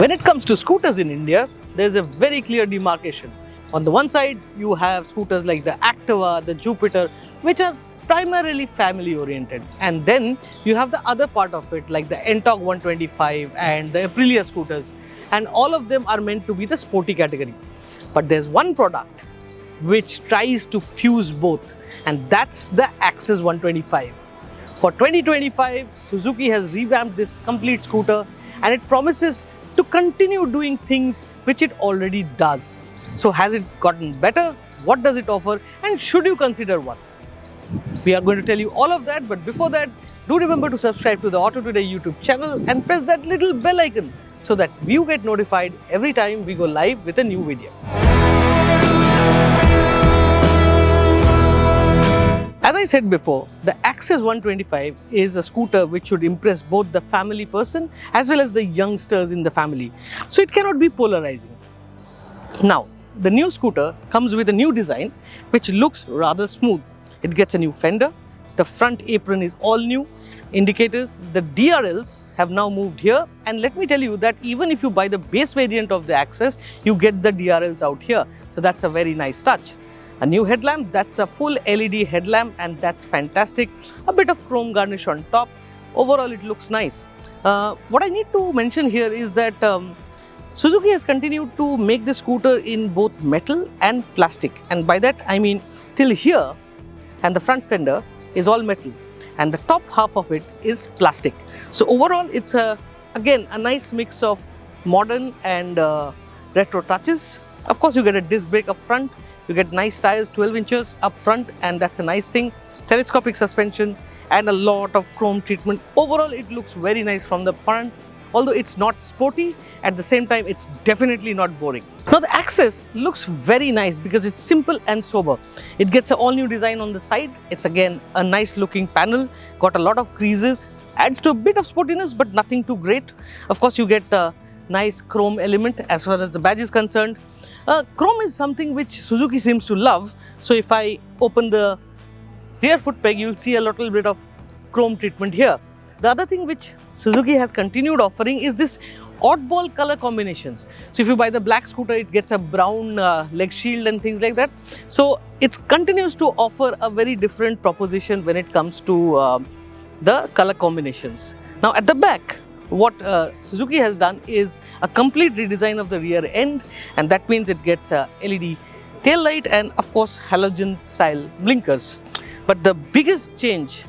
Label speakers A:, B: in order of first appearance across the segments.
A: When it comes to scooters in India, there's a very clear demarcation. On the one side, you have scooters like the Activa, the Jupiter, which are primarily family oriented. And then you have the other part of it like the Entog 125 and the Aprilia scooters. And all of them are meant to be the sporty category. But there's one product which tries to fuse both, and that's the Access 125. For 2025, Suzuki has revamped this complete scooter and it promises to continue doing things which it already does. So has it gotten better? What does it offer? And should you consider one? We are going to tell you all of that, but before that, do remember to subscribe to the AutoToday YouTube channel and press that little bell icon so that you get notified every time we go live with a new video. As I said before, the Access 125 is a scooter which should impress both the family person as well as the youngsters in the family. So it cannot be polarizing. Now, the new scooter comes with a new design which looks rather smooth. It gets a new fender, the front apron is all new, indicators, the DRLs have now moved here, and let me tell you that even if you buy the base variant of the Access, you get the DRLs out here. So that's a very nice touch. A new headlamp, that's a full LED headlamp and that's fantastic. A bit of chrome garnish on top. Overall, it looks nice. What I need to mention here is that Suzuki has continued to make the scooter in both metal and plastic. And by that, I mean till here, and the front fender is all metal and the top half of it is plastic. So overall, it's again a nice mix of modern and retro touches. Of course, you get a disc brake up front. You get nice tires, 12 inches up front, and that's a nice thing. Telescopic suspension and a lot of chrome treatment. Overall, it looks very nice from the front. Although it's not sporty, at the same time, it's definitely not boring. Now, the Access looks very nice because it's simple and sober. It gets an all-new design on the side. It's again a nice looking panel, got a lot of creases, adds to a bit of sportiness, but nothing too great. Of course, you get a nice chrome element as far as the badge is concerned. Chrome is something which Suzuki seems to love. So if I open the rear foot peg, you'll see a little bit of chrome treatment here. The other thing which Suzuki has continued offering is this oddball color combinations. So if you buy the black scooter, it gets a brown leg shield and things like that. So it continues to offer a very different proposition when it comes to the color combinations. Now at the back, what Suzuki has done is a complete redesign of the rear end, and that means it gets a LED tail light and of course halogen style blinkers. But the biggest change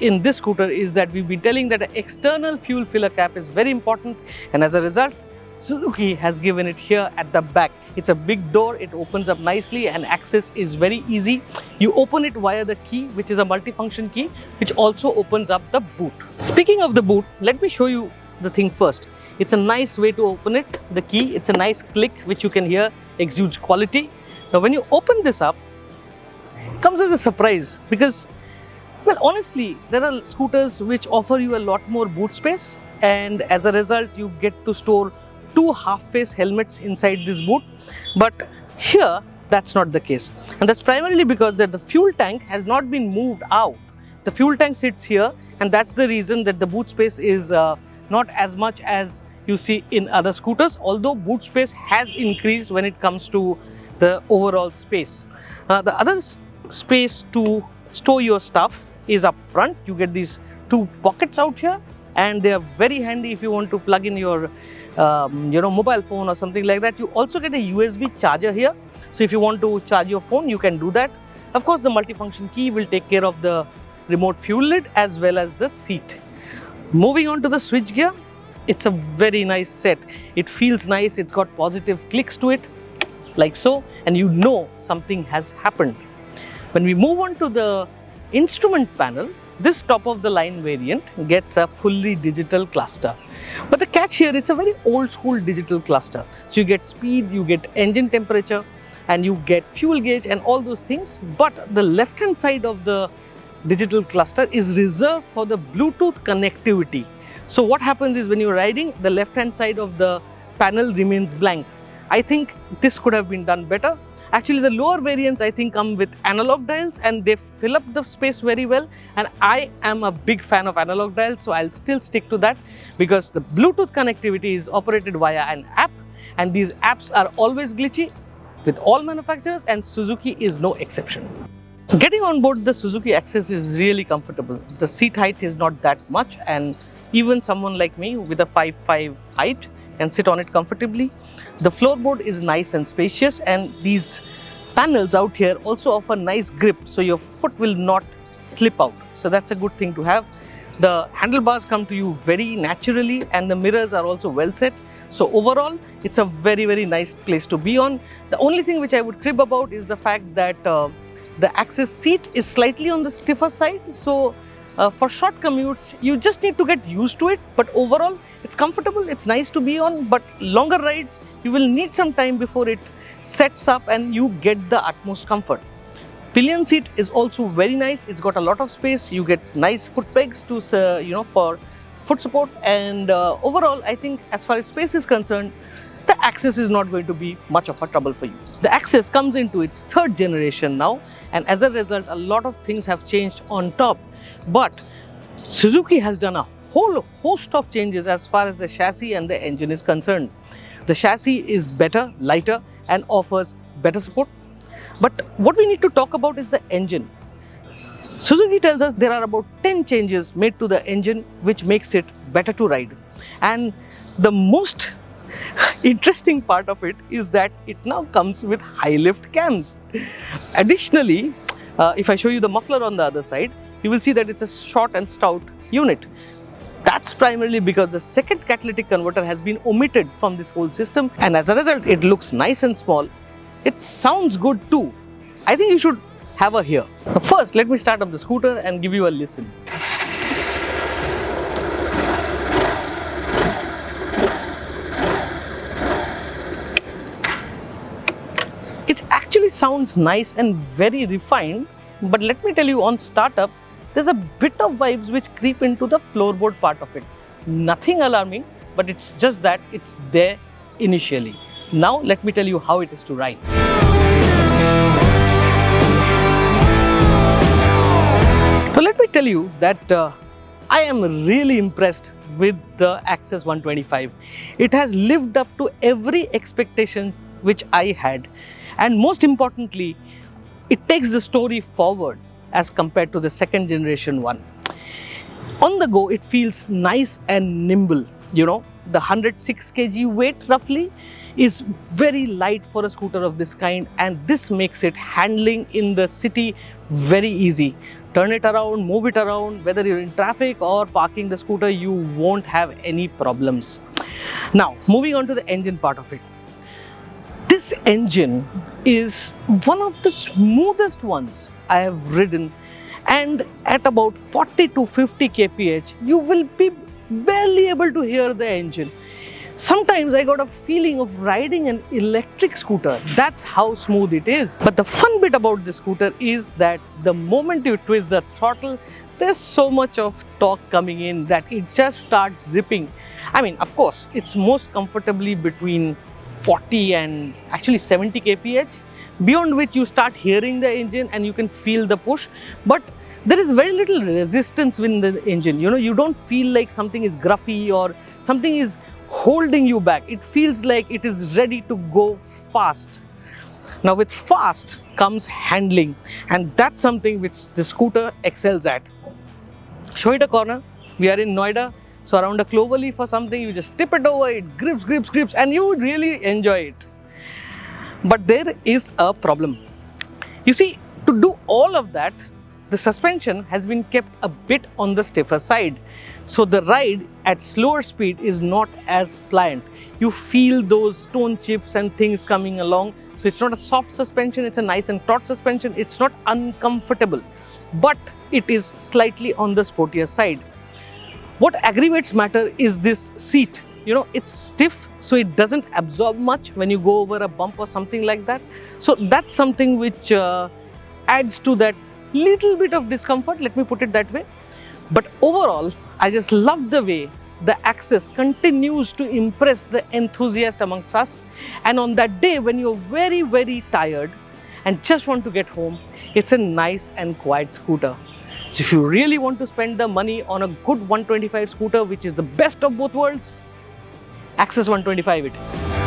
A: in this scooter is that we've been telling that an external fuel filler cap is very important, and as a result, Suzuki has given it here at the back. It's a big door, it opens up nicely and access is very easy. You open it via the key, which is a multifunction key, which also opens up the boot. Speaking of the boot, let me show you the thing first. It's a nice way to open it, the key. It's a nice click which you can hear exudes quality. Now when you open this up, it comes as a surprise because, well, honestly, there are scooters which offer you a lot more boot space, and as a result, you get to store two half-face helmets inside this boot. But here, that's not the case. And that's primarily because that the fuel tank has not been moved out. The fuel tank sits here, and that's the reason that the boot space is not as much as you see in other scooters, although boot space has increased when it comes to the overall space. The other space to store your stuff is up front. You get these two pockets out here, and they are very handy if you want to plug in your mobile phone or something like that. You also get a USB charger here, so if you want to charge your phone, you can do that. Of course, the multifunction key will take care of the remote fuel lid as well as the seat. Moving on to the switch gear, it's a very nice set. It feels nice, it's got positive clicks to it, like so, and you know something has happened. When we move on to the instrument panel, this top of the line variant gets a fully digital cluster. But the catch here, it's a very old school digital cluster. So you get speed, you get engine temperature, and you get fuel gauge and all those things. But the left hand side of the digital cluster is reserved for the Bluetooth connectivity. So what happens is when you're riding, the left hand side of the panel remains blank. I think this could have been done better. Actually, the lower variants I think come with analog dials and they fill up the space very well. And I am a big fan of analog dials, so I'll still stick to that because the Bluetooth connectivity is operated via an app, and these apps are always glitchy with all manufacturers, and Suzuki is no exception. Getting on board the Suzuki Access is really comfortable. The seat height is not that much, and even someone like me with a 5'5" height can sit on it comfortably. The floorboard is nice and spacious, and these panels out here also offer nice grip, so your foot will not slip out. So that's a good thing to have. The handlebars come to you very naturally, and the mirrors are also well set. So overall, it's a very, very nice place to be on. The only thing which I would crib about is the fact that the Access seat is slightly on the stiffer side. So for short commutes, you just need to get used to it. But overall, it's comfortable, it's nice to be on. But longer rides, you will need some time before it sets up and you get the utmost comfort. Pillion seat is also very nice. It's got a lot of space. You get nice foot pegs to, for foot support. And overall, I think as far as space is concerned, the Access is not going to be much of a trouble for you. The Access comes into its third generation now, and as a result, a lot of things have changed on top. But Suzuki has done a whole host of changes as far as the chassis and the engine is concerned. The chassis is better, lighter, and offers better support. But what we need to talk about is the engine. Suzuki tells us there are about 10 changes made to the engine which makes it better to ride. And the most interesting part of it is that it now comes with high lift cams. Additionally, if I show you the muffler on the other side, you will see that it's a short and stout unit. That's primarily because the second catalytic converter has been omitted from this whole system, and as a result, it looks nice and small. It sounds good too. I think you should have a hear. First, let me start up the scooter and give you a listen. It actually sounds nice and very refined, but let me tell you, on startup, there's a bit of vibes which creep into the floorboard part of it. Nothing alarming, but it's just that it's there initially. Now, let me tell you how it is to ride. So let me tell you that I am really impressed with the Access 125. It has lived up to every expectation which I had. And most importantly, it takes the story forward as compared to the second generation one. On the go, it feels nice and nimble. You know, the 106 kg weight roughly is very light for a scooter of this kind, and this makes it handling in the city very easy. Turn it around, move it around, whether you're in traffic or parking the scooter, you won't have any problems. Now, moving on to the engine part of it. This engine is one of the smoothest ones I have ridden, and at about 40 to 50 kph, you will be barely able to hear the engine. Sometimes I got a feeling of riding an electric scooter. That's how smooth it is. But the fun bit about this scooter is that the moment you twist the throttle, there's so much of torque coming in that it just starts zipping. I mean, of course, it's most comfortably between 40 and actually 70 kph, beyond which you start hearing the engine and you can feel the push. But there is very little resistance in the engine. You know, you don't feel like something is gruffy or something is holding you back. It feels like it is ready to go fast. Now, with fast comes handling, and that's something which the scooter excels at. Show it a corner. We are in Noida, so around a clover leaf or something, you just tip it over, it grips, and you would really enjoy it. But there is a problem. You see, to do all of that, the suspension has been kept a bit on the stiffer side. So the ride at slower speed is not as pliant. You feel those stone chips and things coming along. So it's not a soft suspension, it's a nice and taut suspension. It's not uncomfortable, but it is slightly on the sportier side. What aggravates matter is this seat. You know, it's stiff, so it doesn't absorb much when you go over a bump or something like that. So that's something which adds to that little bit of discomfort, let me put it that way. But overall, I just love the way the Access continues to impress the enthusiast amongst us. And on that day when you're very, very tired, and just want to get home, it's a nice and quiet scooter. So if you really want to spend the money on a good 125 scooter, which is the best of both worlds, Access 125 it is.